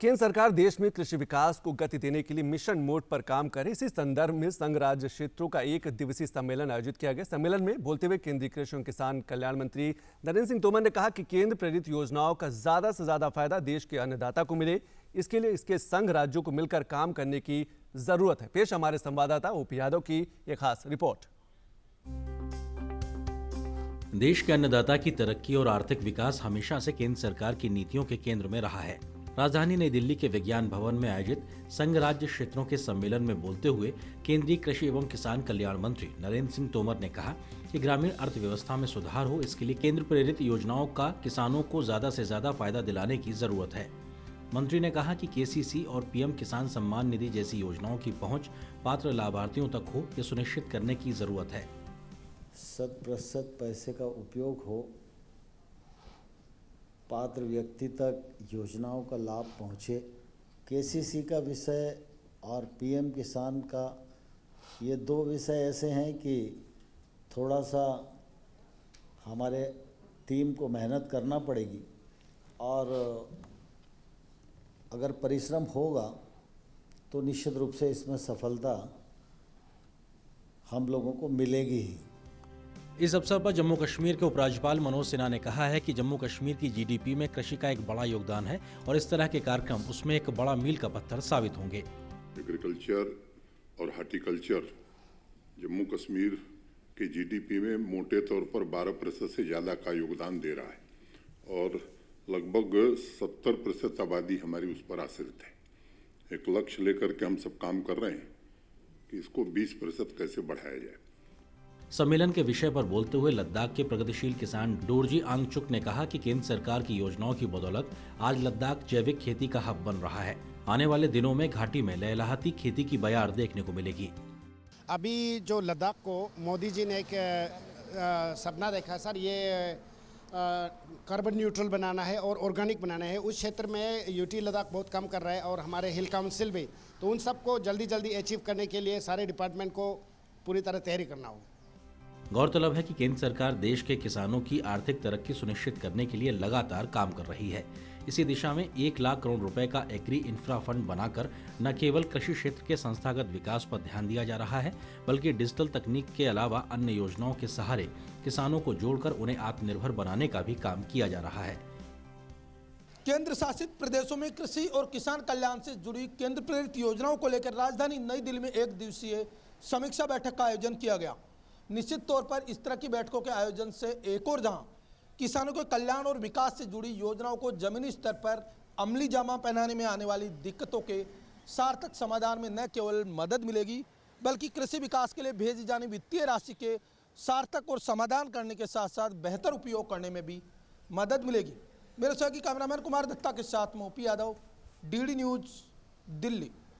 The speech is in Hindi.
केंद्र सरकार देश में कृषि विकास को गति देने के लिए मिशन मोड पर काम करे। इसी संदर्भ में संघ राज्य क्षेत्रों का एक दिवसीय सम्मेलन आयोजित किया गया। सम्मेलन में बोलते हुए केंद्रीय कृषि एवं किसान कल्याण मंत्री नरेंद्र सिंह तोमर ने कहा कि केंद्र प्रेरित योजनाओं का ज्यादा से ज्यादा फायदा देश के अन्नदाता को मिले, इसके लिए इसके संघ राज्यों को मिलकर काम करने की जरूरत है। पेश हमारे संवाददाता ओपी यादव की एक खास रिपोर्ट। देश के अन्नदाता की तरक्की और आर्थिक विकास हमेशा से केंद्र सरकार की नीतियों के केंद्र में रहा है। राजधानी नई दिल्ली के विज्ञान भवन में आयोजित संघ राज्य क्षेत्रों के सम्मेलन में बोलते हुए केंद्रीय कृषि एवं किसान कल्याण मंत्री नरेंद्र सिंह तोमर ने कहा कि ग्रामीण अर्थव्यवस्था में सुधार हो, इसके लिए केंद्र प्रेरित योजनाओं का किसानों को ज्यादा से ज्यादा फायदा दिलाने की जरूरत है। मंत्री ने कहा कि केसीसी और पीएम किसान सम्मान निधि जैसी योजनाओं की पहुंच पात्र लाभार्थियों तक हो, ये सुनिश्चित करने की जरूरत है। 100% पैसे का उपयोग हो, पात्र व्यक्ति तक योजनाओं का लाभ पहुँचे। केसीसी का विषय और पीएम किसान का, ये दो विषय ऐसे हैं कि थोड़ा सा हमारे टीम को मेहनत करना पड़ेगी और अगर परिश्रम होगा तो निश्चित रूप से इसमें सफलता हम लोगों को मिलेगी ही। इस अवसर पर जम्मू कश्मीर के उपराज्यपाल मनोज सिन्हा ने कहा है कि जम्मू कश्मीर की जीडीपी में कृषि का एक बड़ा योगदान है और इस तरह के कार्यक्रम उसमें एक बड़ा मील का पत्थर साबित होंगे। एग्रीकल्चर और हॉर्टिकल्चर जम्मू कश्मीर के जीडीपी में मोटे तौर पर 12% से ज़्यादा का योगदान दे रहा है और लगभग 70% आबादी हमारी उस पर आश्रित है। एक लक्ष्य लेकर के हम सब काम कर रहे हैं कि इसको 20% कैसे बढ़ाया जाए। सम्मेलन के विषय पर बोलते हुए लद्दाख के प्रगतिशील किसान डोरजी आंगचुक ने कहा कि केंद्र सरकार की योजनाओं की बदौलत आज लद्दाख जैविक खेती का हब बन रहा है। आने वाले दिनों में घाटी में लहलहाती खेती की बयार देखने को मिलेगी। अभी जो लद्दाख को मोदी जी ने एक सपना देखा सर, ये कार्बन न्यूट्रल बनाना है और ऑर्गेनिक बनाना है। उस क्षेत्र में यूटी लद्दाख बहुत काम कर रहा है और हमारे हिल काउंसिल भी, तो उन सबको जल्दी जल्दी अचीव करने के लिए सारे डिपार्टमेंट को पूरी तरह तैयारी करना होगा। गौरतलब है कि केंद्र सरकार देश के किसानों की आर्थिक तरक्की सुनिश्चित करने के लिए लगातार काम कर रही है। इसी दिशा में 1 लाख करोड़ रुपए का एग्री इंफ्रा फंड बनाकर न केवल कृषि क्षेत्र के संस्थागत विकास पर ध्यान दिया जा रहा है, बल्कि डिजिटल तकनीक के अलावा अन्य योजनाओं के सहारे किसानों को जोड़कर उन्हें आत्मनिर्भर बनाने का भी काम किया जा रहा है। केंद्र शासित प्रदेशों में कृषि और किसान कल्याण से जुड़ी केंद्र प्रेरित योजनाओं को लेकर राजधानी नई दिल्ली में एक दिवसीय समीक्षा बैठक का आयोजन किया गया। निश्चित तौर पर इस तरह की बैठकों के आयोजन से एक और जहां किसानों के कल्याण और विकास से जुड़ी योजनाओं को जमीनी स्तर पर अमली जामा पहनाने में आने वाली दिक्कतों के सार्थक समाधान में न केवल मदद मिलेगी, बल्कि कृषि विकास के लिए भेजी जाने वित्तीय राशि के सार्थक और समाधान करने के साथ साथ बेहतर उपयोग करने में भी मदद मिलेगी। मेरे सहयोगी कैमरामैन कुमार दत्ता के साथ में OP Yadav, DD news, Delhi.